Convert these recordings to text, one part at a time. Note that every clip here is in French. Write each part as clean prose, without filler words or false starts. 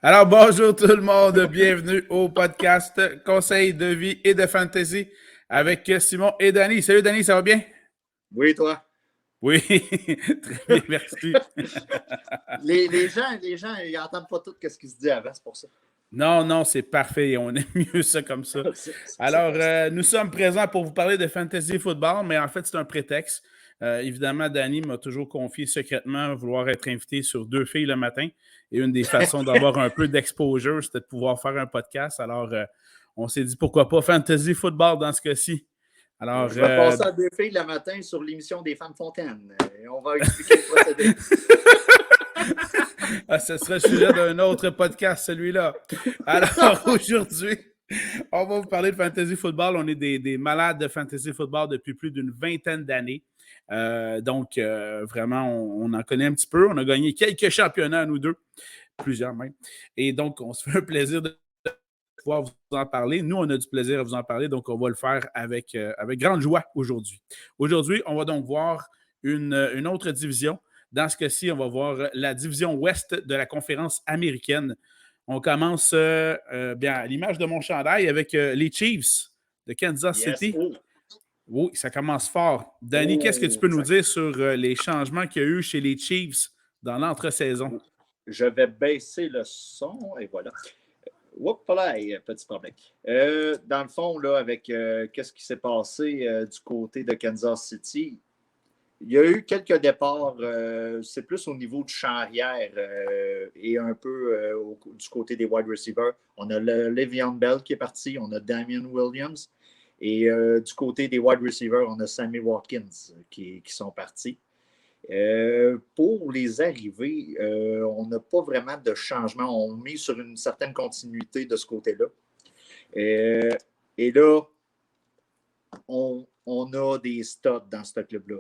Alors, bonjour tout le monde, bienvenue au podcast Conseils de vie et de fantasy avec Simon et Danny. Salut Danny, ça va bien? Oui, toi. Oui, très bien, merci. Les gens, ils n'entendent pas tout ce qui se dit avant, c'est pour ça. Non, c'est parfait, on aime mieux ça comme ça. Alors, nous sommes présents pour vous parler de fantasy football, mais en fait, c'est un prétexte. Évidemment, Danny m'a toujours confié secrètement vouloir être invité sur 2 filles le matin. Et une des façons d'avoir un peu d'exposure, c'était de pouvoir faire un podcast. Alors, on s'est dit pourquoi pas fantasy football dans ce cas-ci. Alors, Je vais passer à 2 filles le matin sur l'émission des Femmes Fontaines. On va expliquer le procédé. Ce serait le sujet d'un autre podcast, celui-là. Alors, aujourd'hui, on va vous parler de fantasy football. On est des malades de fantasy football depuis plus d'une vingtaine d'années. Donc, vraiment, on en connaît un petit peu. On a gagné quelques championnats, nous deux, plusieurs même. Et donc, on se fait un plaisir de pouvoir vous en parler. Nous, on a du plaisir à vous en parler, donc on va le faire avec grande joie aujourd'hui. Aujourd'hui, on va donc voir une autre division. Dans ce cas-ci, on va voir la division ouest de la conférence américaine. On commence bien à l'image de mon chandail avec les Chiefs de Kansas City. Oh. Oui, ça commence fort. Danny, qu'est-ce que tu peux nous dire sur les changements qu'il y a eu chez les Chiefs dans l'entre-saison? Je vais baisser le son et voilà. Oups, là, petit problème. Dans le fond, là, avec qu'est-ce qui s'est passé du côté de Kansas City, il y a eu quelques départs. C'est plus au niveau du champ arrière et un peu du côté des wide receivers. On a Le'Veon Bell qui est parti, on a Damian Williams. Et du côté des wide receivers, on a Sammy Watkins qui sont partis. Pour les arrivées, on n'a pas vraiment de changement. On met sur une certaine continuité de ce côté-là. Et là, on a des studs dans ce club-là.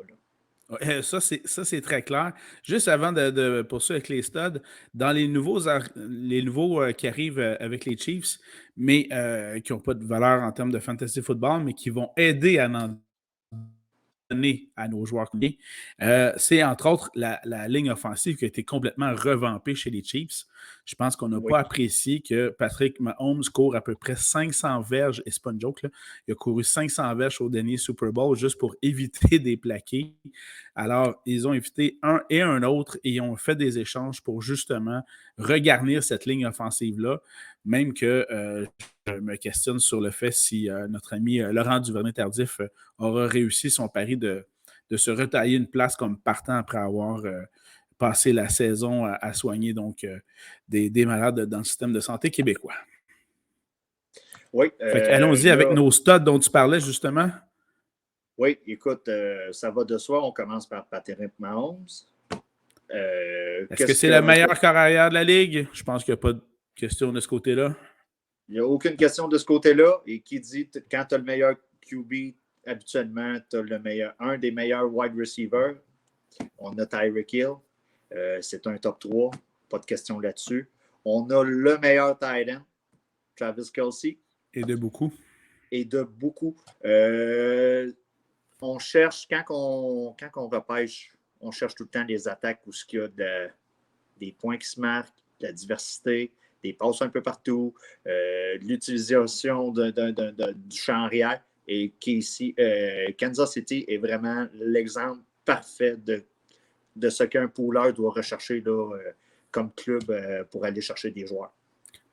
Ça, c'est très clair. Juste avant de poursuivre avec les studs, dans les nouveaux qui arrivent avec les Chiefs, mais qui n'ont pas de valeur en termes de fantasy football, mais qui vont aider à en donner à nos joueurs. C'est entre autres la ligne offensive qui a été complètement revampée chez les Chiefs. Je pense qu'on n'a pas apprécié que Patrick Mahomes court à peu près 500 verges, et c'est pas une joke, là. Il a couru 500 verges au dernier Super Bowl juste pour éviter des plaqués. Alors, ils ont évité un et un autre et ils ont fait des échanges pour justement regarnir cette ligne offensive-là. Même que je me questionne sur le fait si notre ami Laurent Duvernay-Tardif aura réussi son pari de se retailler une place comme partant après avoir passé la saison à soigner donc des malades dans le système de santé québécois. Oui. Allons-y avec nos studs dont tu parlais justement. Oui, écoute, ça va de soi. On commence par Patrick Mahomes. Est-ce que c'est le meilleur carrière de la Ligue? Je pense qu'il n'y a pas de question de ce côté-là. Il n'y a aucune question de ce côté-là. Et qui dit, quand tu as le meilleur QB, habituellement, tu as un des meilleurs wide receivers. On a Tyreek Hill. C'est un top 3. Pas de question là-dessus. On a le meilleur tight end, Travis Kelce. Et de beaucoup. On cherche, quand on repêche, on cherche tout le temps des attaques où il y a des points qui se marquent, de la diversité, des passes un peu partout, de l'utilisation du champ arrière. Et Kansas City est vraiment l'exemple parfait de ce qu'un pooleur doit rechercher là, comme club pour aller chercher des joueurs.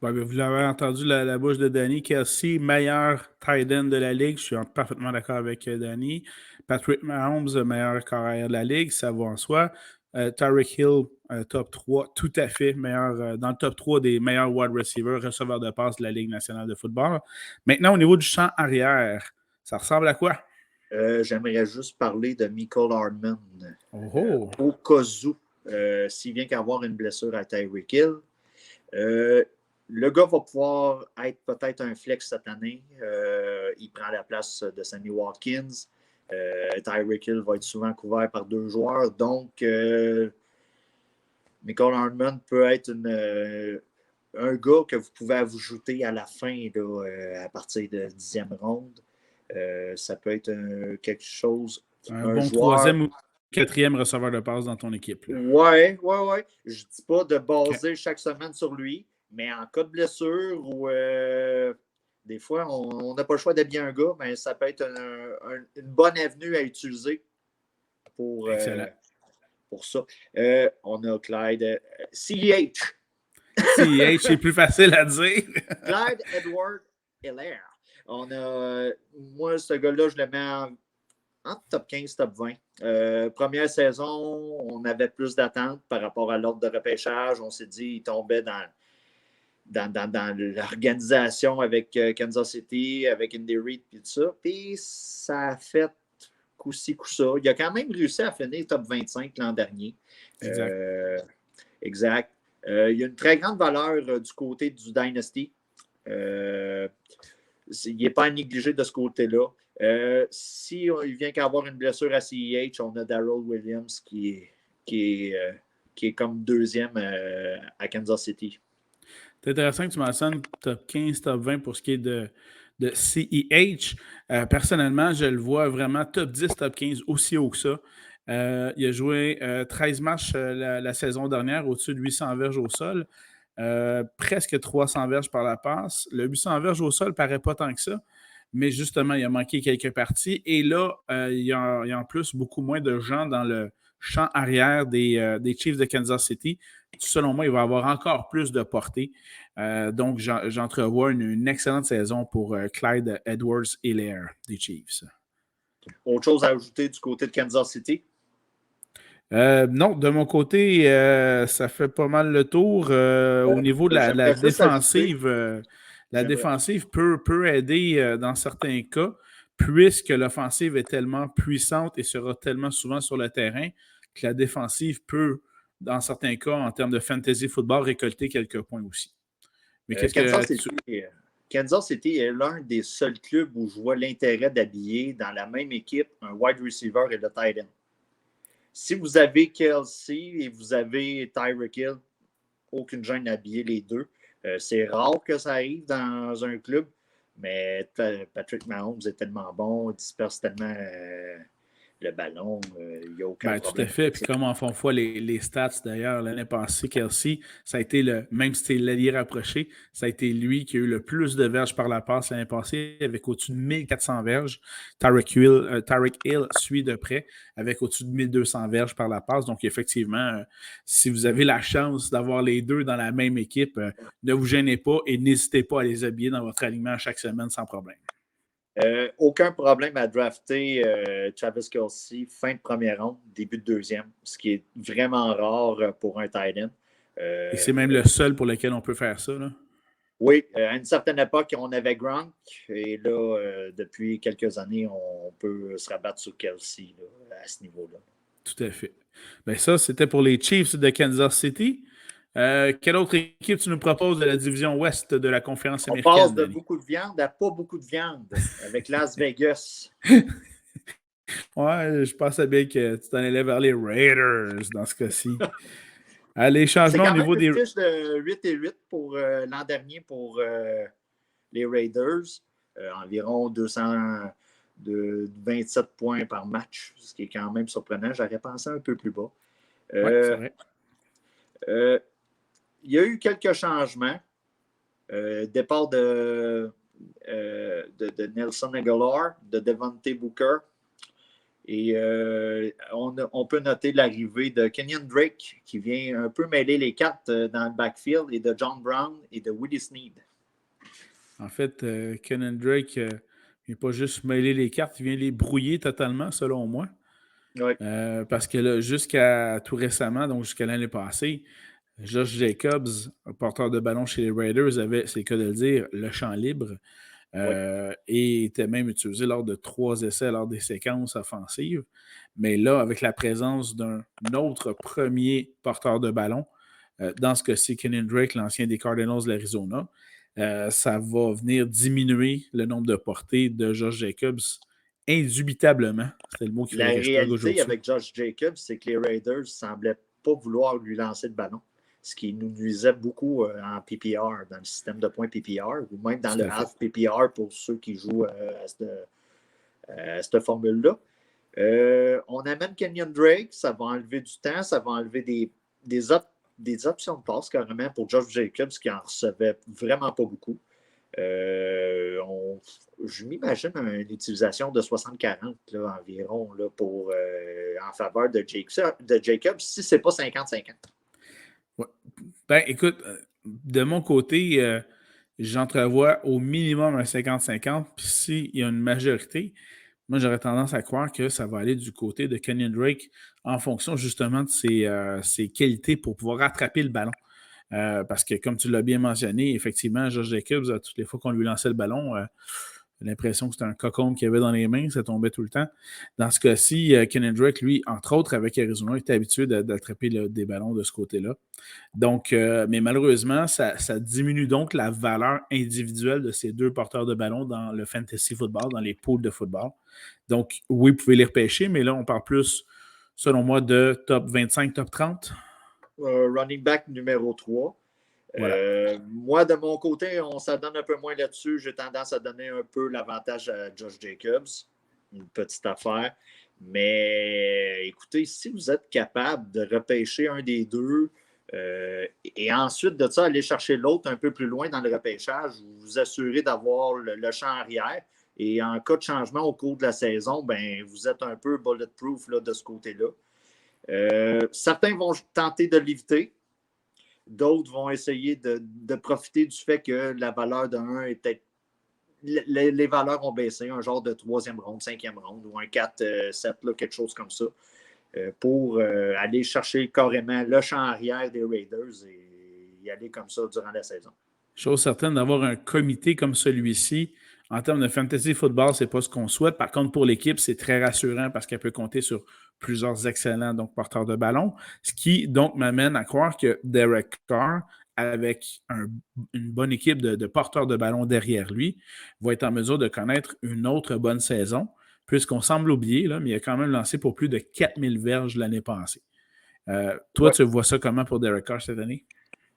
Ouais, vous l'avez entendu la bouche de Danny. Kelce, meilleur tight end de la Ligue. Je suis parfaitement d'accord avec Danny. Patrick Mahomes, meilleur carrière de la Ligue. Ça va en soi. Tyreek Hill, top 3, tout à fait. Meilleur, dans le top 3 des meilleurs wide receivers, receveurs de passe de la Ligue nationale de football. Maintenant, au niveau du champ arrière, ça ressemble à quoi? J'aimerais juste parler de Mecole Hardman. Au cas où, s'il vient qu'avoir une blessure à Tyreek Hill, le gars va pouvoir être peut-être un flex cette année. Il prend la place de Sammy Watkins. Tyreek Hill va être souvent couvert par 2 joueurs. Donc, Mecole Hardman peut être un gars que vous pouvez ajouter à la fin là, à partir de 10e ronde. Ça peut être quelque chose. Un bon joueur, 3e ou 4e receveur de passe dans ton équipe. Ouais. Je ne dis pas de baser chaque semaine sur lui, Mais en cas de blessure ou des fois, on n'a pas le choix d'habiller un gars, mais ça peut être une bonne avenue à utiliser pour, Excellent. pour ça. On a Clyde CEH. CEH, c'est plus facile à dire. Clyde Edwards-Helaire. Moi, ce gars-là, je le mets en top 15, top 20. Première saison, on avait plus d'attentes par rapport à l'ordre de repêchage. On s'est dit qu'il tombait dans l'organisation avec Kansas City, avec Andy Reid et tout ça. Puis ça a fait coup-ci, coup-ça. Il a quand même réussi à finir top 25 l'an dernier. Exact. Il y a une très grande valeur du côté du Dynasty. Il n'est pas à négliger de ce côté-là. Si il vient qu'avoir une blessure à CEH, on a Darrell Williams qui est comme deuxième à Kansas City. C'est intéressant que tu mentionnes top 15, top 20 pour ce qui est de CEH. Personnellement, je le vois vraiment top 10, top 15 aussi haut que ça. Il a joué 13 matchs la saison dernière, au-dessus de 800 verges au sol. Presque 300 verges par la passe. Le 800 verges au sol ne paraît pas tant que ça, mais justement, il a manqué quelques parties. Et là, il y a en plus beaucoup moins de gens dans le champ arrière des Chiefs de Kansas City. Selon moi, il va avoir encore plus de portée. Donc, j'entrevois une excellente saison pour Clyde Edwards-Helaire des Chiefs. Autre chose à ajouter du côté de Kansas City? Non, de mon côté, ça fait pas mal le tour. Au niveau de la défensive, la défensive peut aider dans certains cas, puisque l'offensive est tellement puissante et sera tellement souvent sur le terrain que la défensive peut, dans certains cas, en termes de fantasy football, récolter quelques points aussi. Mais Kansas City est l'un des seuls clubs où je vois l'intérêt d'habiller dans la même équipe un wide receiver et le tight end. Si vous avez Kelsey et vous avez Tyreek Hill, aucune gêne d'habiller les deux. C'est rare que ça arrive dans un club, mais Patrick Mahomes est tellement bon, il disperse tellement le ballon, il n'y a aucun problème. Tout à fait. Puis comme en font foi les stats d'ailleurs, l'année passée, Kelsey, ça a été même si c'était l'allié rapproché, ça a été lui qui a eu le plus de verges par la passe l'année passée, avec au-dessus de 1400 verges. Tyreek Hill suit de près, avec au-dessus de 1200 verges par la passe. Donc effectivement, si vous avez la chance d'avoir les deux dans la même équipe, ne vous gênez pas et n'hésitez pas à les habiller dans votre alignement chaque semaine sans problème. Aucun problème à drafter Travis Kelce fin de première ronde, début de deuxième, ce qui est vraiment rare pour un tight end. Et c'est même le seul pour lequel on peut faire ça, là. Oui, à une certaine époque, on avait Gronk, et là, depuis quelques années, on peut se rabattre sur Kelce là, à ce niveau-là. Tout à fait. Bien, ça, c'était pour les Chiefs de Kansas City. Quelle autre équipe tu nous proposes de la division ouest de la conférence américaine? On passe de beaucoup de viande à pas beaucoup de viande avec Las Vegas. Ouais, je pensais bien que tu t'en allais vers les Raiders dans ce cas-ci. Les changements au niveau des. C'est quand même une fiche de 8-8 pour l'an dernier pour les Raiders. Environ 27 points par match, ce qui est quand même surprenant. J'aurais pensé un peu plus bas. Ouais, c'est vrai. Il y a eu quelques changements. Départ de Nelson Aguilar, de Devontae Booker. Et on peut noter l'arrivée de Kenyon Drake, qui vient un peu mêler les cartes dans le backfield, et de John Brown et de Willie Snead. En fait, Kenyon Drake ne vient pas juste mêler les cartes, il vient les brouiller totalement, selon moi. Oui. Parce que là, jusqu'à tout récemment, donc jusqu'à l'année passée, Josh Jacobs, porteur de ballon chez les Raiders, avait, c'est le cas de le dire, le champ libre. Et était même utilisé lors de 3 essais, lors des séquences offensives. Mais là, avec la présence d'un autre premier porteur de ballon, dans ce cas-ci, Kenyon Drake, l'ancien des Cardinals de l'Arizona, ça va venir diminuer le nombre de portées de Josh Jacobs indubitablement. C'était le mot qu'il fallait que je plug aujourd'hui. La réalité avec Josh Jacobs, c'est que les Raiders ne semblaient pas vouloir lui lancer le ballon, ce qui nous nuisait beaucoup en PPR, dans le système de points PPR, ou même dans le half PPR pour ceux qui jouent à cette formule-là. On amène Kenyon Drake, ça va enlever du temps, ça va enlever des des options de passe carrément pour Josh Jacobs qui en recevait vraiment pas beaucoup. Je m'imagine une utilisation de 60-40 là, environ là, en faveur de Jacobs si ce n'est pas 50-50. Ouais. Ben, écoute, de mon côté, j'entrevois au minimum un 50-50. Puis s'il y a une majorité, moi, j'aurais tendance à croire que ça va aller du côté de Kenyon Drake en fonction justement de ses qualités pour pouvoir rattraper le ballon. Parce que, comme tu l'as bien mentionné, effectivement, Josh Jacobs, toutes les fois qu'on lui lançait le ballon, j'ai l'impression que c'était un cocon qu'il avait dans les mains, ça tombait tout le temps. Dans ce cas-ci, Kenyon Drake, lui, entre autres, avec Arizona, était habitué d'attraper des ballons de ce côté-là. Donc, mais malheureusement, ça diminue donc la valeur individuelle de ces deux porteurs de ballon dans le fantasy football, dans les pools de football. Donc, oui, vous pouvez les repêcher, mais là, on parle plus, selon moi, de top 25, top 30. Running back numéro 3. Voilà. Moi, de mon côté, on s'adonne un peu moins là-dessus. J'ai tendance à donner un peu l'avantage à Josh Jacobs. Une petite affaire. Mais écoutez, si vous êtes capable de repêcher un des deux et ensuite de ça, aller chercher l'autre un peu plus loin dans le repêchage, vous vous assurez d'avoir le champ arrière. Et en cas de changement au cours de la saison, ben, vous êtes un peu bulletproof là, de ce côté-là. Certains vont tenter de l'éviter. D'autres vont essayer de profiter du fait que la valeur d'un est peut-être. Les valeurs ont baissé, un genre de 3e ronde, 5e ronde ou un 4-7, quelque chose comme ça, pour aller chercher carrément le champ arrière des Raiders et y aller comme ça durant la saison. Chose certaine, d'avoir un comité comme celui-ci, en termes de fantasy football, ce n'est pas ce qu'on souhaite. Par contre, pour l'équipe, c'est très rassurant parce qu'elle peut compter sur plusieurs excellents porteurs de ballon, ce qui donc m'amène à croire que Derek Carr, avec une bonne équipe de porteurs de ballon derrière lui, va être en mesure de connaître une autre bonne saison, puisqu'on semble oublier, là, mais il a quand même lancé pour plus de 4000 verges l'année passée. Toi, Ouais. tu vois ça comment pour Derek Carr cette année?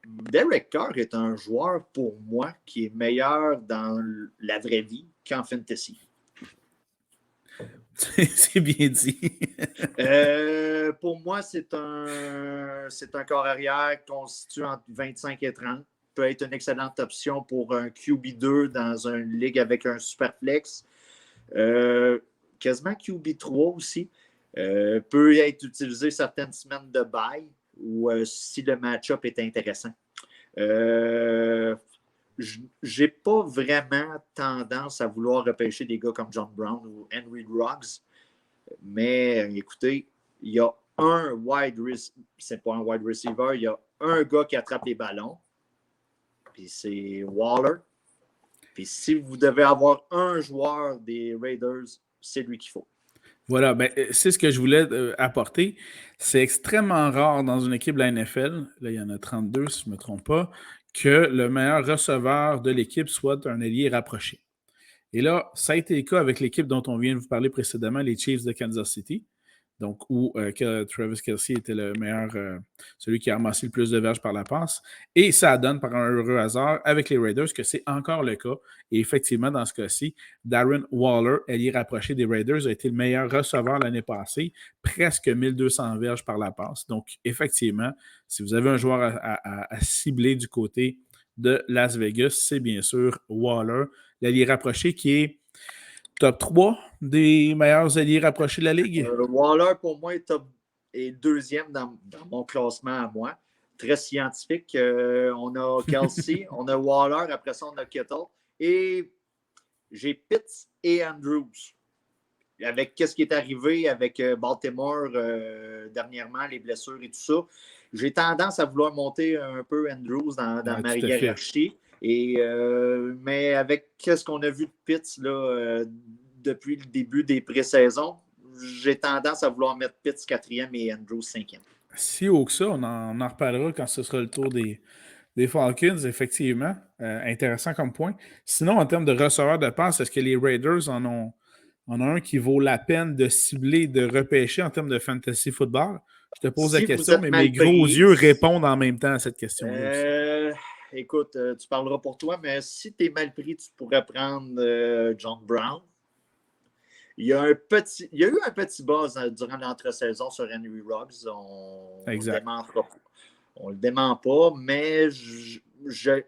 Derek Carr est un joueur, pour moi, qui est meilleur dans la vraie vie qu'en fantasy. C'est bien dit. Pour moi, c'est un corps arrière constitué entre 25 et 30. Peut être une excellente option pour un QB2 dans une ligue avec un super flex. Quasiment QB3 aussi. Peut être utilisé certaines semaines de bye ou si le match-up est intéressant. J'ai pas vraiment tendance à vouloir repêcher des gars comme John Brown ou Henry Ruggs. Mais écoutez, il y a c'est pas un wide receiver, il y a un gars qui attrape les ballons, puis c'est Waller. Puis si vous devez avoir un joueur des Raiders, c'est lui qu'il faut. Voilà, ben, c'est ce que je voulais apporter. C'est extrêmement rare dans une équipe de la NFL, là il y en a 32 si je ne me trompe pas, que le meilleur receveur de l'équipe soit un ailier rapproché. Et là, ça a été le cas avec l'équipe dont on vient de vous parler précédemment, les Chiefs de Kansas City, donc où Travis Kelce était le meilleur, celui qui a ramassé le plus de verges par la passe. Et ça donne par un heureux hasard avec les Raiders que c'est encore le cas. Et effectivement, dans ce cas-ci, Darren Waller, ailier rapproché des Raiders, a été le meilleur receveur l'année passée, presque 1200 verges par la passe. Donc, effectivement, si vous avez un joueur à cibler du côté de Las Vegas, c'est bien sûr Waller, l'allié rapproché qui est top 3 des meilleurs alliés rapprochés de la Ligue. Waller, pour moi, est deuxième dans mon classement à moi. Très scientifique. On a Kelce, on a Waller, après ça, on a Kittle. Et j'ai Pitts et Andrews. Avec ce qui est arrivé avec Baltimore dernièrement, les blessures et tout ça, j'ai tendance à vouloir monter un peu Andrews dans ma hiérarchie. Mais avec ce qu'on a vu de Pitts là, depuis le début des pré-saisons, j'ai tendance à vouloir mettre Pitts 4e et Andrews 5e. Si haut que ça, on en reparlera quand ce sera le tour des Falcons, effectivement. Intéressant comme point. Sinon, en termes de receveurs de passe, est-ce que les Raiders en ont un qui vaut la peine de cibler, de repêcher en termes de fantasy football? Je te pose la question, mais mes gros yeux répondent en même temps à cette question-là. Écoute, tu parleras pour toi, mais si tu es mal pris, tu pourrais prendre John Brown. Il y a eu un petit buzz durant l'entre-saison sur Henry Ruggs. On démontrera pas. On ne le dément pas, mais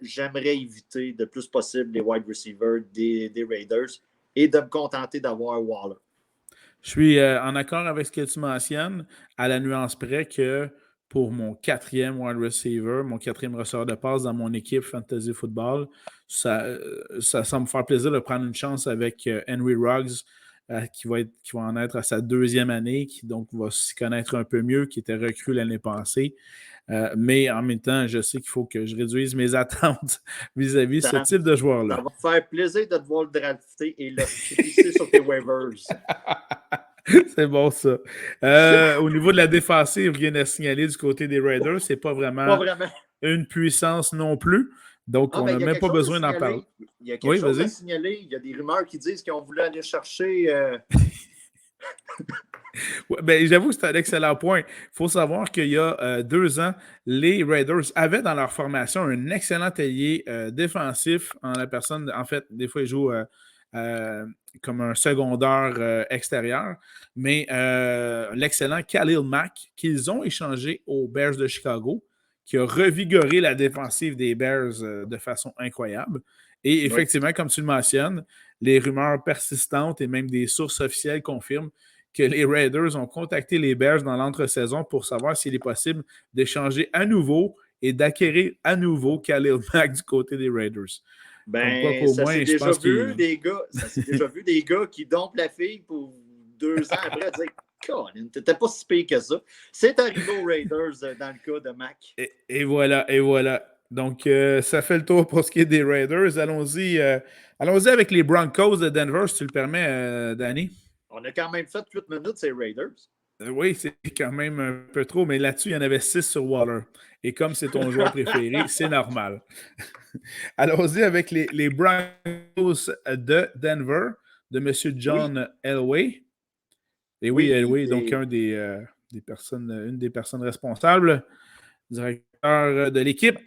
j'aimerais éviter le plus possible les wide receivers des Raiders et de me contenter d'avoir Waller. Je suis en accord avec ce que tu mentionnes, à la nuance près que pour mon quatrième wide receiver, mon quatrième receveur de passe dans mon équipe Fantasy Football, ça me faire plaisir de prendre une chance avec Henry Ruggs, qui va en être à sa deuxième année, qui donc va s'y connaître un peu mieux, qui était recru l'année passée. Mais en même temps, je sais qu'il faut que je réduise mes attentes vis-à-vis de ce type de joueur-là. Ça va faire plaisir de te voir le drafter et le crisser sur tes waivers. C'est bon, ça. Au niveau de la défensive, rien à signaler du côté des Raiders. C'est pas vraiment une puissance non plus. Donc, on n'a même pas besoin d'en parler. Il y a quelque chose à signaler. Il y a des rumeurs qui disent qu'ils ont voulu aller chercher... Ouais, ben, j'avoue que c'est un excellent point. Il faut savoir qu'il y a 2 ans, les Raiders avaient dans leur formation un excellent ailier défensif en la personne. En fait, des fois, ils jouent comme un secondaire extérieur, mais l'excellent Khalil Mack qu'ils ont échangé aux Bears de Chicago, qui a revigoré la défensive des Bears de façon incroyable. Et effectivement, comme tu le mentionnes, les rumeurs persistantes et même des sources officielles confirment que les Raiders ont contacté les Bears dans l'entre-saison pour savoir s'il est possible d'échanger à nouveau et d'acquérir à nouveau Khalil Mack du côté des Raiders. Ben, ça s'est déjà vu des gars qui dompent la fille pour 2 ans après dire Colin, t'étais pas si pire que ça. C'est arrivé aux Raiders dans le cas de Mac. Et voilà. Donc, ça fait le tour pour ce qui est des Raiders. Allons-y avec les Broncos de Denver, si tu le permets, Danny. On a quand même fait 8 minutes, ces Raiders. Oui, c'est quand même un peu trop, mais là-dessus, il y en avait 6 sur Waller. Et comme c'est ton joueur préféré, c'est normal. Allons-y avec les Broncos de Denver, de M. John Elway. Et oui, Elway, donc une des personnes responsables, directeur de l'équipe.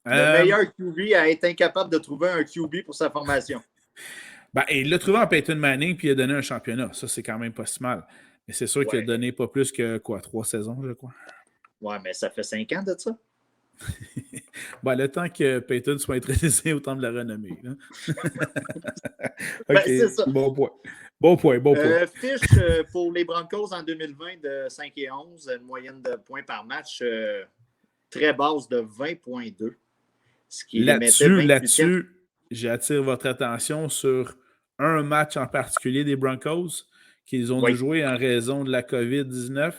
Le meilleur QB à être incapable de trouver un QB pour sa formation. Ben, il l'a trouvé en Peyton Manning, puis il a donné un championnat. Ça, c'est quand même pas si mal. Mais c'est sûr qu'il a donné pas plus que 3 saisons, je crois. Ouais, mais ça fait 5 ans de ça. Ben, le temps que Peyton soit intronisé au temps de la renommée. OK, c'est ça. Bon point. Fiche pour les Broncos en 2020 de 5 et 11, une moyenne de points par match très basse de 20,2. Ce qui là-dessus, j'attire votre attention sur un match en particulier des Broncos qu'ils ont dû jouer en raison de la COVID-19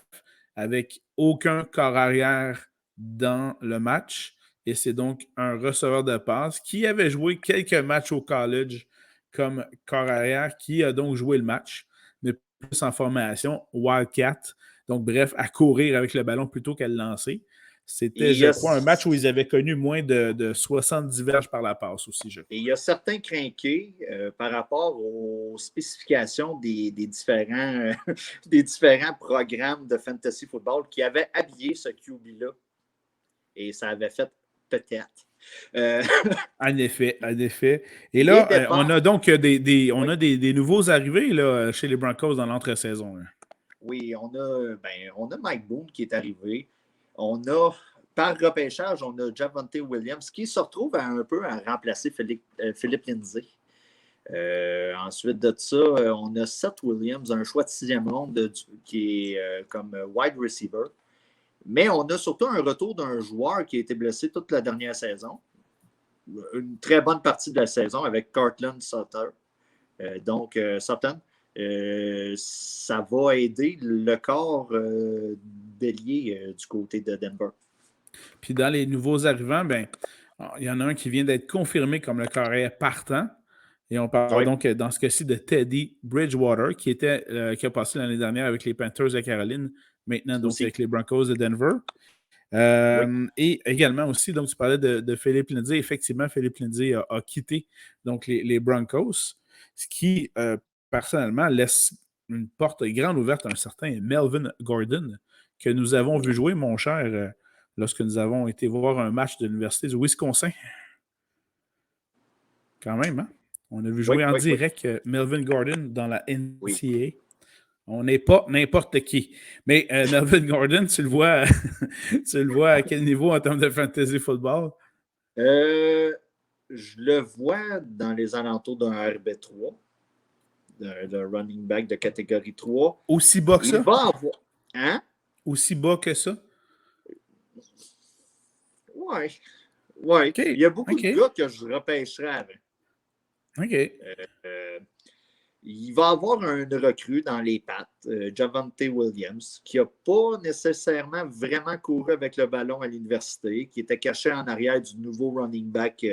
avec aucun corps arrière dans le match. Et c'est donc un receveur de passe qui avait joué quelques matchs au college comme corps arrière, qui a donc joué le match, mais plus en formation, Wildcat. Donc, bref, à courir avec le ballon plutôt qu'à le lancer. C'était, je crois, un match où ils avaient connu moins de 70 verges par la passe aussi. Et il y a certains crinqués par rapport aux spécifications des différents programmes de fantasy football qui avaient habillé ce QB-là. Et ça avait fait peut-être. En effet. Et là, on a donc des nouveaux arrivés là, chez les Broncos dans l'entre-saison. Oui, on a Mike Boone qui est arrivé. On a, par repêchage, on a Javonte Williams qui se retrouve un peu à remplacer Philippe Lindsay. Ensuite de ça, on a Seth Williams, un choix de 6e ronde qui est comme wide receiver. Mais on a surtout un retour d'un joueur qui a été blessé toute la dernière saison. Une très bonne partie de la saison avec Cortland Sutton. Sutton, ça va aider le corps d'ailier du côté de Denver. Puis dans les nouveaux arrivants, il y en a un qui vient d'être confirmé comme le carrière partant. Et on parle donc dans ce cas-ci de Teddy Bridgewater, qui a passé l'année dernière avec les Panthers de Caroline, maintenant donc avec les Broncos de Denver. Et également aussi, donc tu parlais de Philippe Lindsay. Effectivement, Philippe Lindsay a quitté donc les Broncos, ce qui personnellement laisse une porte grande ouverte à un certain Melvin Gordon, que nous avons vu jouer, mon cher, lorsque nous avons été voir un match de l'Université du Wisconsin. Quand même, hein? On a vu jouer en direct Melvin Gordon dans la NCAA. On n'est pas n'importe qui. Mais Melvin Gordon, tu le vois, tu le vois à quel niveau en termes de fantasy football? Je le vois dans les alentours d'un RB3, d'un running back de catégorie 3. Aussi bas que Il ça? va avoir. Hein? Aussi bas que ça? Ouais. Ouais. OK. Il y a beaucoup OK. de gars que je repêcherais avant. OK. Euh, il va avoir une recrue dans les pattes, Javonte Williams, qui n'a pas nécessairement vraiment couru avec le ballon à l'université, qui était caché en arrière du nouveau running back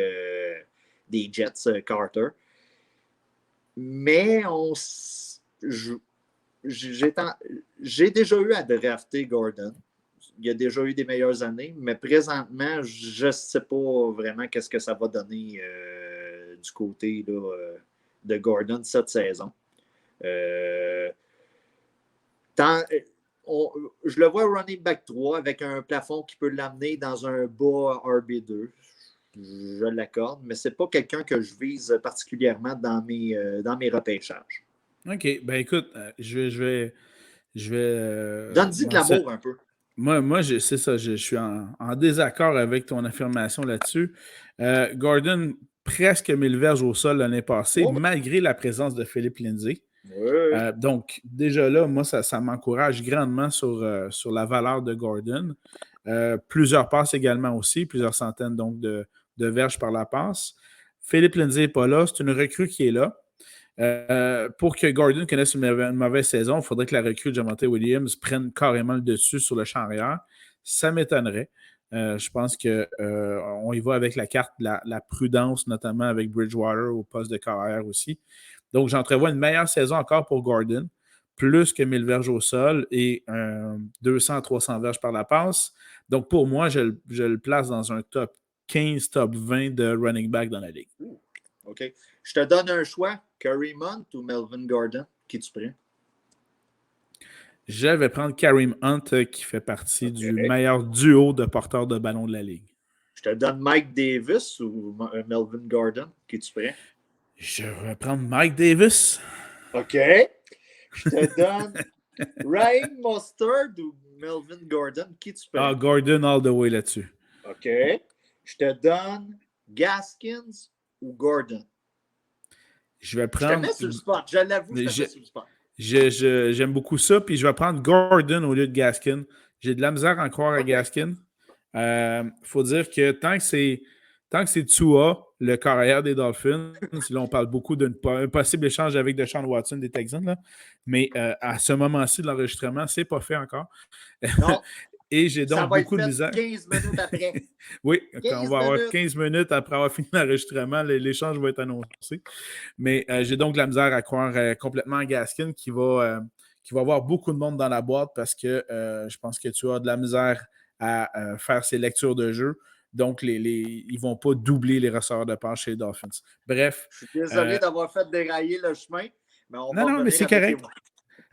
des Jets, Carter. Mais j'ai déjà eu à drafter Gordon. Il y a déjà eu des meilleures années, mais présentement, je ne sais pas vraiment qu'est-ce que ça va donner du côté là, de Gordon cette saison. Je le vois running back 3 avec un plafond qui peut l'amener dans un bas RB2. Je l'accorde, mais ce n'est pas quelqu'un que je vise particulièrement dans mes repêchages. OK. Ben écoute, Donne-y de l'amour un peu. Moi, c'est ça, je suis en désaccord avec ton affirmation là-dessus. Gordon, presque 1000 verges au sol l'année passée, Oh, malgré la présence de Philippe Lindsay. oui. Donc, déjà là, moi, ça m'encourage grandement sur la valeur de Gordon. Plusieurs passes également aussi, plusieurs centaines donc de verges par la passe. Philippe Lindsay n'est pas là, c'est une recrue qui est là. Pour que Gordon connaisse une mauvaise saison, il faudrait que la recrue de Javonte Williams prenne carrément le dessus sur le champ arrière. Ça m'étonnerait. Je pense qu'on y va avec la carte la prudence, notamment avec Bridgewater au poste de carrière aussi. Donc, j'entrevois une meilleure saison encore pour Gordon, plus que 1000 verges au sol et 200 à 300 verges par la passe. Donc, pour moi, je le place dans un top 15, top 20 de running back dans la ligue. OK. Je te donne un choix. Kareem Hunt ou Melvin Gordon? Qui tu prends? Je vais prendre Kareem Hunt qui fait partie du meilleur duo de porteurs de ballon de la ligue. Je te donne Mike Davis ou Melvin Gordon? Qui tu prends? Je vais prendre Mike Davis. OK. Je te donne Ryan Mostert ou Melvin Gordon? Qui tu prends? Ah, Gordon all the way là-dessus. OK. Je te donne Gaskins ou Gordon? Je vais prendre. Je te mets sur le spot. Je l'avoue, je te mets sur le spot. J'aime beaucoup ça, puis je vais prendre Gordon au lieu de Gaskin. J'ai de la misère à en croire à Gaskin. Faut dire que tant que c'est Tua, le carrière des Dolphins, là, on parle beaucoup d'un possible échange avec Deshaun Watson des Texans, là, mais à ce moment-ci de l'enregistrement, c'est pas fait encore. Non. Et j'ai donc beaucoup de misère. 15 minutes après. Oui, on va avoir 15 minutes après avoir fini l'enregistrement, l'échange va être annoncé. Mais j'ai donc de la misère à croire complètement à Gaskin qui va avoir beaucoup de monde dans la boîte parce que je pense que tu as de la misère à faire ses lectures de jeu. Donc, ils ne vont pas doubler les receveurs de passe chez les Dolphins. Bref. Je suis désolé d'avoir fait dérailler le chemin, mais on va Non, mais c'est correct.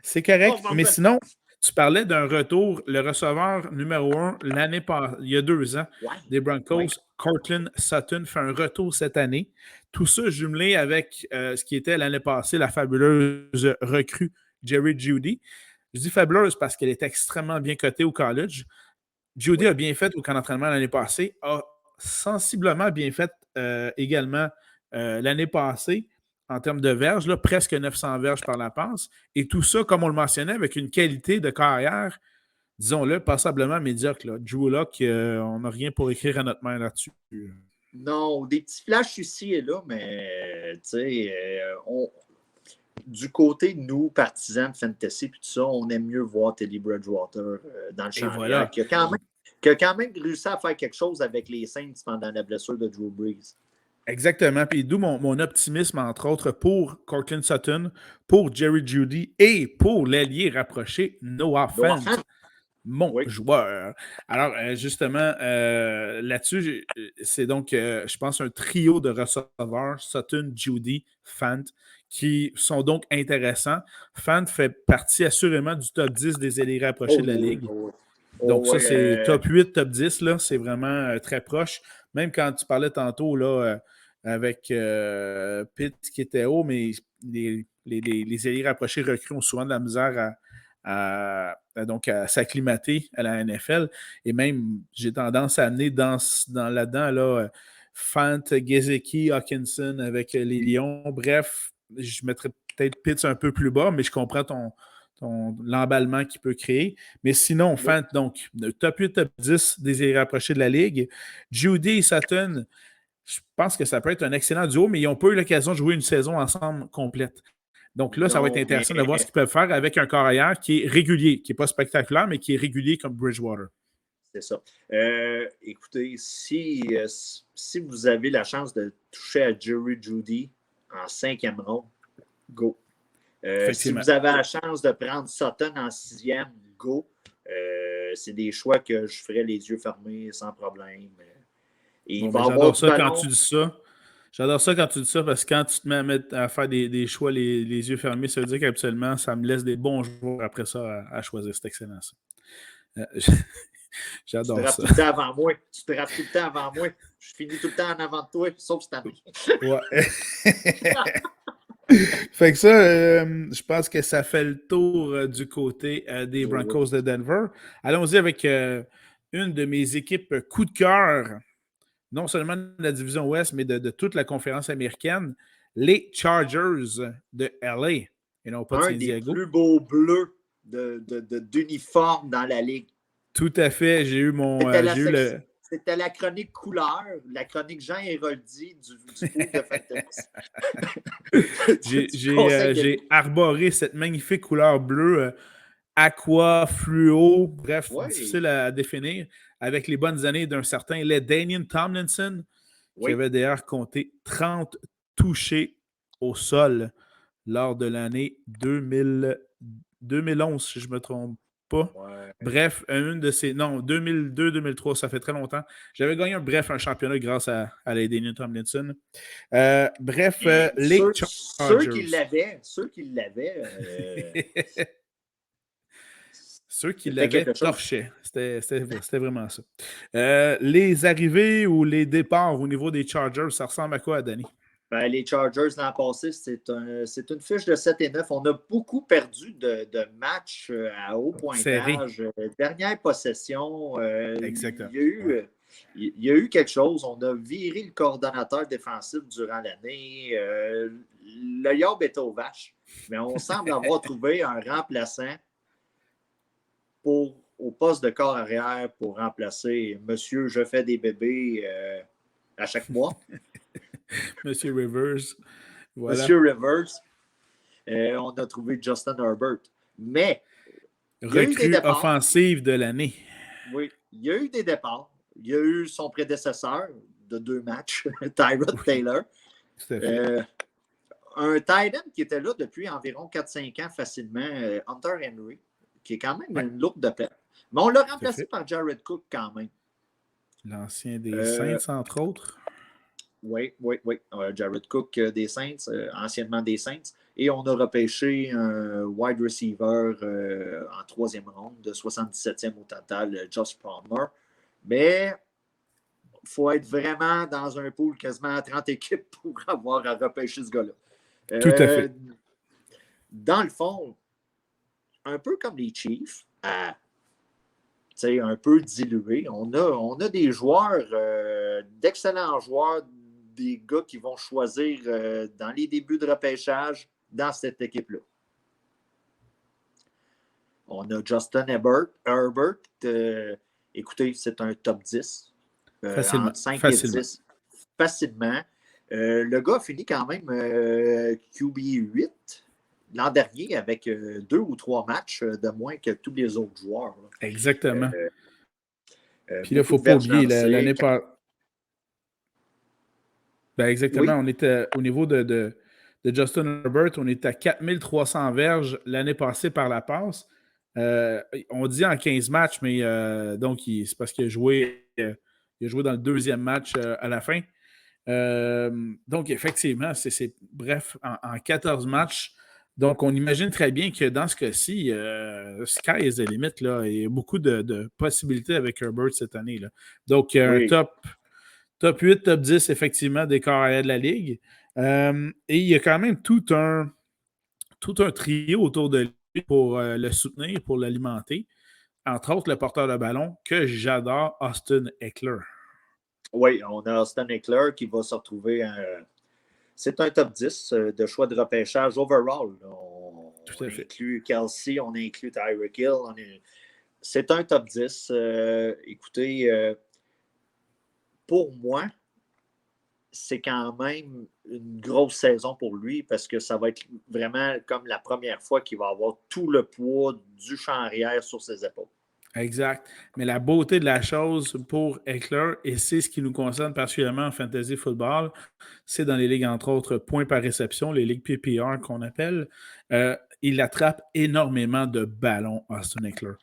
C'est correct. Mais sinon, tu parlais d'un retour, le receveur numéro 1 il y a 2 ans, des Broncos, Courtland Sutton, fait un retour cette année. Tout ça jumelé avec ce qui était l'année passée, la fabuleuse recrue Jerry Jeudy. Je dis fabuleuse parce qu'elle est extrêmement bien cotée au college. Jeudy a bien fait au camp d'entraînement l'année passée, a sensiblement bien fait également l'année passée en termes de verges, là, presque 900 verges par la passe. Et tout ça, comme on le mentionnait, avec une qualité de carrière, disons-le, passablement médiocre. Là. Drew Lock, on n'a rien pour écrire à notre main là-dessus. Non, des petits flashs ici et là, mais tu sais, du côté de nous, partisans de fantasy, puis tout ça, on aime mieux voir Teddy Bridgewater dans le champ arrière, qui a quand même réussi à faire quelque chose avec les Saints pendant la blessure de Drew Brees. Exactement. Puis d'où mon optimisme, entre autres, pour Courtland Sutton, pour Jerry Jeudy et pour l'allié rapproché Noah Fant, mon joueur. Alors, justement, là-dessus, c'est donc, je pense, un trio de receveurs, Sutton, Jeudy, Fant, qui sont donc intéressants. Fant fait partie assurément du top 10 des alliés rapprochés de la Ligue. Donc, ça, c'est top 8, top 10, là, c'est vraiment très proche. Même quand tu parlais tantôt, là, avec Pitt qui était haut, mais les alliés rapprochés recrues ont souvent de la misère donc à s'acclimater à la NFL. Et même, j'ai tendance à amener là-dedans là, Fant, Gesicki, Hawkinson avec les Lions. Bref, je mettrais peut-être Pitts un peu plus bas, mais je comprends l'emballement qu'il peut créer. Mais sinon, Fant, donc, top 8, top 10 des alliés rapprochés de la Ligue. Judy et Sutton, je pense que ça peut être un excellent duo, mais ils n'ont pas eu l'occasion de jouer une saison ensemble complète. Donc là, ça va être Non, intéressant de mais voir ce qu'ils peuvent faire avec un corps arrière qui est régulier, qui n'est pas spectaculaire, mais qui est régulier comme Bridgewater. c'est ça. Écoutez, si vous avez la chance de toucher à Jerry Jeudy en 5e ronde, go. Si vous avez la chance de prendre Sutton en 6e, go. C'est des choix que je ferais les yeux fermés sans problème. Et j'adore ça quand tu dis ça. J'adore ça quand tu dis ça parce que quand tu te mets à faire des choix les yeux fermés, ça veut dire qu'habituellement, ça me laisse des bons joueurs après ça à choisir. C'est excellent, ça. J'adore ça. Tu te draftes tout le temps avant moi. Tu te draftes tout le temps avant moi. Je finis tout le temps en avant de toi, sauf cette année. Ouais. Fait que ça, je pense que ça fait le tour du côté des Broncos de Denver. Allons-y avec une de mes équipes coup de cœur, non seulement de la division Ouest, mais de toute la conférence américaine, les Chargers de LA, et non pas de San Diego. Un des plus beaux bleus d'uniforme dans la Ligue. Tout à fait. J'ai eu mon... C'était la chronique couleur, la chronique Jean Héroldi du pool de Fantasy. J'ai arboré cette magnifique couleur bleue aqua, fluo, bref, difficile à définir, avec les bonnes années d'un certain LaDainian Tomlinson, qui avait d'ailleurs compté 30 touchés au sol lors de l'année 2011, si je ne me trompe pas. Ouais. Bref, une de ces... Non, 2002-2003, ça fait très longtemps. J'avais gagné un championnat grâce à LaDainian Tomlinson. Bref, les Chargers. Ceux qui l'avaient... Ceux qui l'avaient torchaient. C'était vraiment ça. Les arrivées ou les départs au niveau des Chargers, ça ressemble à quoi, Danny? Ben, les Chargers l'an passé, c'est une fiche de 7-9. On a beaucoup perdu de matchs à haut pointage. Dernière possession, exactement. Il y a eu quelque chose. On a viré le coordonnateur défensif durant l'année. Le yob était aux vaches. Mais on semble avoir trouvé un remplaçant au poste de corps arrière pour remplacer Monsieur Je fais des bébés à chaque mois. Monsieur Rivers. Voilà. Monsieur Rivers. On a trouvé Justin Herbert. Mais. Recrue offensive de l'année. Oui. Il y a eu des départs. Il y a eu son prédécesseur de 2 matchs, Tyrod Taylor. Un tight end qui était là depuis environ 4-5 ans facilement, Hunter Henry, qui est quand même une lourde de perte. Mais on l'a remplacé par Jared Cook quand même. L'ancien des Saints, entre autres. Oui. Jared Cook des Saints, anciennement des Saints. Et on a repêché un wide receiver en 3e ronde, de 77e au total, Josh Palmer. Mais il faut être vraiment dans un pool quasiment à 30 équipes pour avoir à repêcher ce gars-là. Tout à fait. Dans le fond, un peu comme les Chiefs, un peu dilués, on a des joueurs, d'excellents joueurs, des gars qui vont choisir dans les débuts de repêchage dans cette équipe-là. On a Justin Herbert. Écoutez, c'est un top 10. Facilement. 5 et 10. Facilement. Le gars a fini quand même QB 8 l'an dernier avec 2 ou 3 matchs de moins que tous les autres joueurs. Là. Exactement. Puis là, il ne faut pas oublier l'année passée. Ben exactement. Oui. On était au niveau de Justin Herbert, on était à 4300 verges l'année passée par la passe. On dit en 15 matchs, mais donc c'est parce qu'il a joué dans le 2e match à la fin. Donc, effectivement, bref, en 14 matchs. Donc, on imagine très bien que dans ce cas-ci, sky is the limit. Là, il y a beaucoup de possibilités avec Herbert cette année. Là. Donc, un top top 8, top 10, effectivement, des carrières de la Ligue. Et il y a quand même tout un trio autour de lui pour le soutenir, pour l'alimenter. Entre autres, le porteur de ballon que j'adore, Austin Eckler. Oui, on a Austin Eckler qui va se retrouver. C'est un top 10 de choix de repêchage overall. On Tout à fait. inclut Kelsey, on inclut Tyreek Hill. C'est un top 10. Écoutez, pour moi, c'est quand même une grosse saison pour lui parce que ça va être vraiment comme la première fois qu'il va avoir tout le poids du champ arrière sur ses épaules. Exact. Mais la beauté de la chose pour Eckler, et c'est ce qui nous concerne particulièrement en fantasy football, c'est dans les ligues, entre autres, points par réception, les ligues PPR qu'on appelle. Il attrape énormément de ballons, Austin Eckler.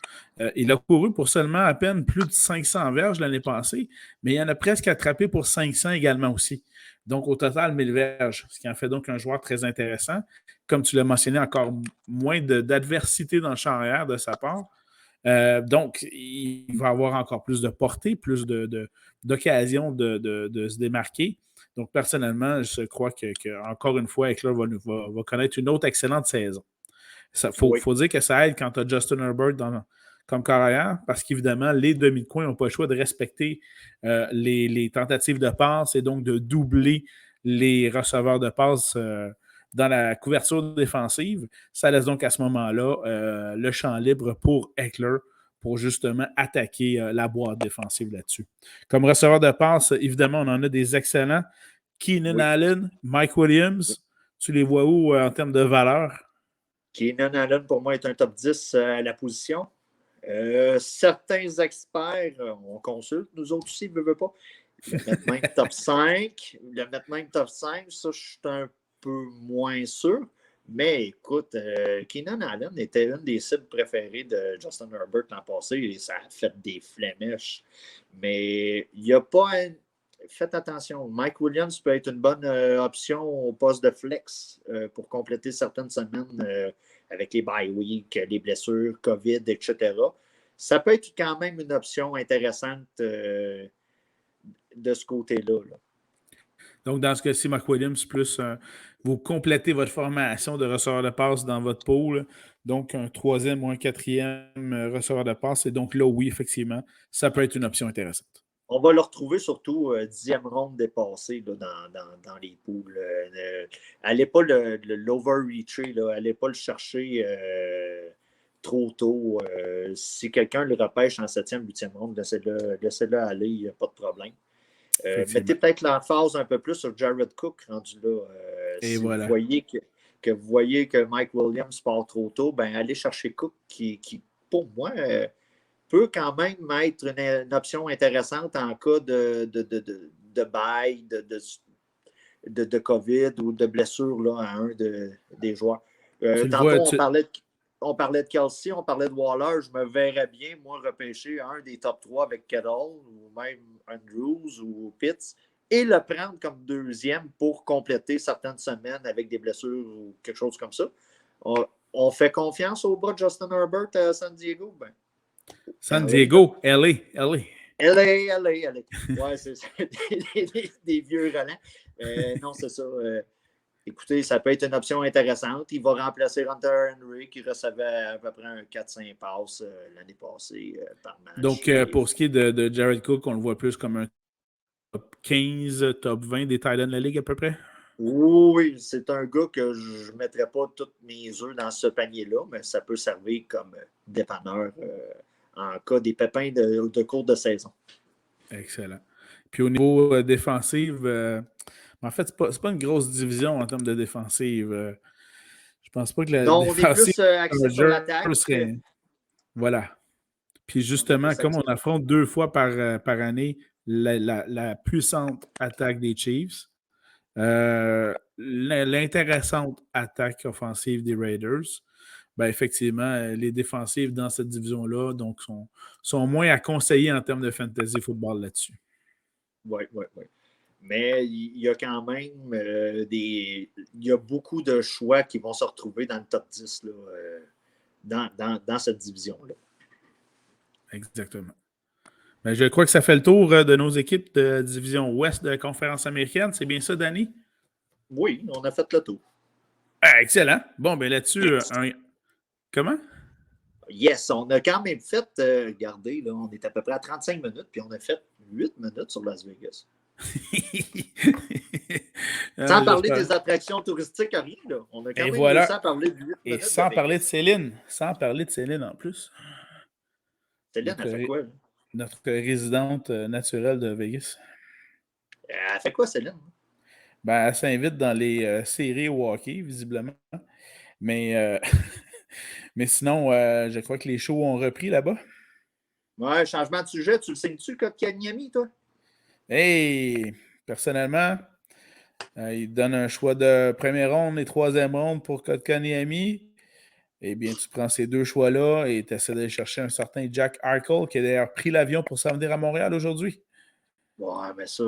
Il a couru pour seulement à peine plus de 500 verges l'année passée, mais il en a presque attrapé pour 500 également aussi. Donc, au total, 1000 verges, ce qui en fait donc un joueur très intéressant. Comme tu l'as mentionné, encore moins d'adversité dans le champ arrière de sa part. Donc, il va avoir encore plus de portée, plus d'occasions de se démarquer. Donc, personnellement, je crois encore une fois, Eckler va connaître une autre excellente saison. Il faut dire que ça aide quand tu as Justin Herbert comme carrière, parce qu'évidemment, les demi de coin n'ont pas le choix de respecter les tentatives de passe et donc de doubler les receveurs de passe dans la couverture défensive. Ça laisse donc à ce moment-là le champ libre pour Eckler pour justement attaquer la boîte défensive là-dessus. Comme receveur de passe, évidemment, on en a des excellents. Keenan Allen, Mike Williams, tu les vois où en termes de valeur? Keenan Allen, pour moi, est un top 10 à la position. Certains experts, on consulte, nous autres aussi, ne veut pas. Le mettre même top 5. Le mettre même top 5, ça, je suis un peu moins sûr. Mais écoute, Keenan Allen était une des cibles préférées de Justin Herbert l'an passé et ça a fait des flémèches. Mais il n'y a pas un... Faites attention. Mike Williams peut être une bonne option au poste de flex pour compléter certaines semaines avec les bye week, les blessures, COVID, etc. Ça peut être quand même une option intéressante de ce côté-là. Là. Donc, dans ce cas-ci, Mark Williams, plus vous complétez votre formation de receveur de passe dans votre pool. Donc, un troisième ou un quatrième receveur de passe. Et donc, là, oui, effectivement, ça peut être une option intéressante. On va le retrouver surtout 10e ronde dépassée là, dans les poules. Allez pas l'overreacher, allez pas le chercher trop tôt. Si quelqu'un le repêche en 7e, 8e ronde, laissez-le aller, il n'y a pas de problème. Mettez peut-être l'emphase un peu plus sur Jared Cook rendu là. Et si voilà. vous voyez que Mike Williams part trop tôt, ben allez chercher Cook qui pour moi, peut quand même être une option intéressante en cas de bail, de COVID ou de blessure là, à un des joueurs. Tantôt, on parlait de Kelsey, on parlait de Waller. Je me verrais bien, moi, repêcher un des top 3 avec Kettle ou même Andrews ou Pitts et le prendre comme deuxième pour compléter certaines semaines avec des blessures ou quelque chose comme ça. On fait confiance au bras de Justin Herbert à San Diego? Ben, San Diego, LA. LA. Ouais, c'est des vieux relents. Non, c'est ça. Écoutez, ça peut être une option intéressante. Il va remplacer Hunter Henry qui recevait à peu près un 4-5 passes l'année passée par match. Donc, pour ce qui est de Jared Cook, on le voit plus comme un top 15, top 20 des Titans de la Ligue à peu près? Oui, c'est un gars que je ne mettrais pas tous mes œufs dans ce panier-là, mais ça peut servir comme dépanneur en cas des pépins de cours de saison. Excellent. Puis au niveau défensif, en fait, c'est pas une grosse division en termes de défensive. Je pense pas que la non, on est défensive plus axé sur l'attaque. serait... Voilà. Puis justement, comme on affronte 2 fois par année la puissante attaque des Chiefs, l'intéressante attaque offensive des Raiders, ben effectivement, les défensives dans cette division-là donc sont moins à conseiller en termes de fantasy football là-dessus. Oui. Mais il y a quand même il y a beaucoup de choix qui vont se retrouver dans le top 10 là, dans cette division-là. Exactement. Ben, je crois que ça fait le tour de nos équipes de division ouest de la conférence américaine. C'est bien ça, Danny? Oui, on a fait le tour. Ah, excellent. Bon, ben là-dessus, comment? Yes, on a quand même fait, regardez, là, on est à peu près à 35 minutes, puis on a fait 8 minutes sur Las Vegas. Sans parler des attractions touristiques, rien, là. On a quand même réussi à parler de 8 minutes. Et sans parler de Céline. Sans parler de Céline en plus. Céline, elle fait quoi, là? Notre résidente naturelle de Vegas. Elle fait quoi, Céline? Ben, elle s'invite dans les séries au hockey, visiblement. Mais, mais sinon, je crois que les shows ont repris là-bas. Ouais, changement de sujet. Tu le signes-tu, le Kotkaniemi, toi? Hey! Personnellement, il donne un choix de première ronde et troisième ronde pour Kotkaniemi. Eh bien, tu prends ces deux choix-là et tu essaies d'aller chercher un certain Jack Eichel qui a d'ailleurs pris l'avion pour s'en venir à Montréal aujourd'hui. Ouais, mais ça,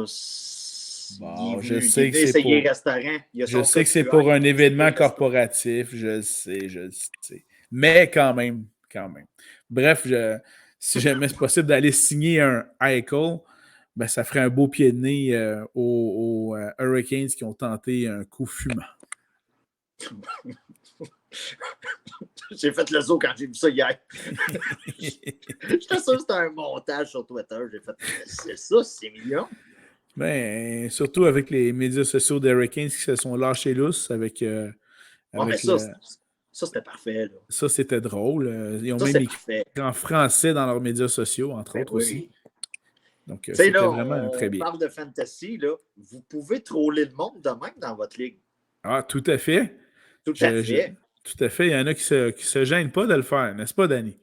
bon, je sais que c'est pour un événement corporatif. Je le sais. Mais quand même. Bref, si jamais c'est possible d'aller signer un Eichel, ben, ça ferait un beau pied de nez aux Hurricanes qui ont tenté un coup fumant. J'ai fait le saut quand j'ai vu ça hier. J'étais sûr que c'était un montage sur Twitter. J'ai fait, c'est ça, c'est mignon. Ben, surtout avec les médias sociaux des Hurricanes qui se sont lâchés lousses avec. Mais ça, c'était parfait. Là. Ça, c'était drôle. Ils ont même écrit en français dans leurs médias sociaux, entre autres aussi. Donc, c'était vraiment très bien. On parle de fantasy, là. Vous pouvez troller le monde de même dans votre ligue. Ah, tout à fait. Tout à fait. Tout à fait. Il y en a qui se gênent pas de le faire, n'est-ce pas, Danny?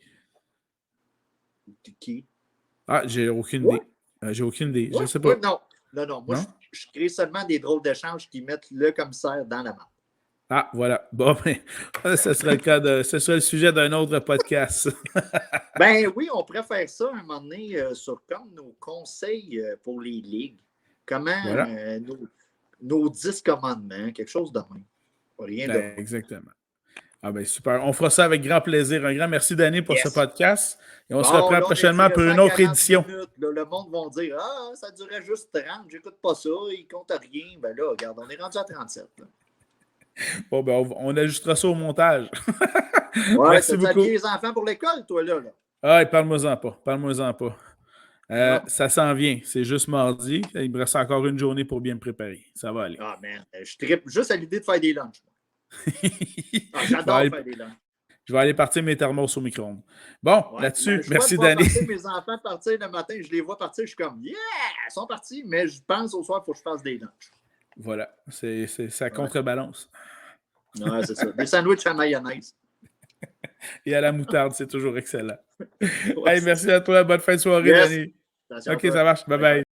Qui? Ah, j'ai aucune idée. J'ai aucune idée. Je sais pas. Non. Moi, je crée seulement des drôles d'échanges qui mettent le commissaire dans la main. Ah, voilà. Bon, ben, ce serait le sujet d'un autre podcast. Ben oui, on pourrait faire ça un moment donné sur comme nos conseils pour les ligues. Comment nos 10 commandements, quelque chose de même. Rien de exactement. Ah ben super. On fera ça avec grand plaisir. Un grand merci, Danny, pour ce podcast. Et on se reprend prochainement pour une autre édition. Minutes, là, le monde va dire ah, ça durait juste 30, j'écoute pas ça, il compte rien. Ben là, regarde, on est rendu à 37. Là. Bon, ben, on ajustera ça au montage. Ouais, merci beaucoup. Tu as les enfants pour l'école, toi, là. Ah, parle-moi-en pas. Ça s'en vient. C'est juste mardi. Il me reste encore une journée pour bien me préparer. Ça va aller. Ah, man. Je trippe juste à l'idée de faire des lunchs. J'adore faire des lunchs. Je vais aller partir mes thermos au micro-ondes. Bon, là-dessus, merci, Danny. Mes enfants partir le matin, je les vois partir, je suis comme, yeah, ils sont partis, mais je pense au soir, il faut que je fasse des lunchs. Voilà, c'est ça contrebalance. Ouais, c'est ça. Des sandwichs à mayonnaise. Et à la moutarde, c'est toujours excellent. Hey, merci à toi. Bonne fin de soirée, Danny. OK, ça marche. Bye-bye.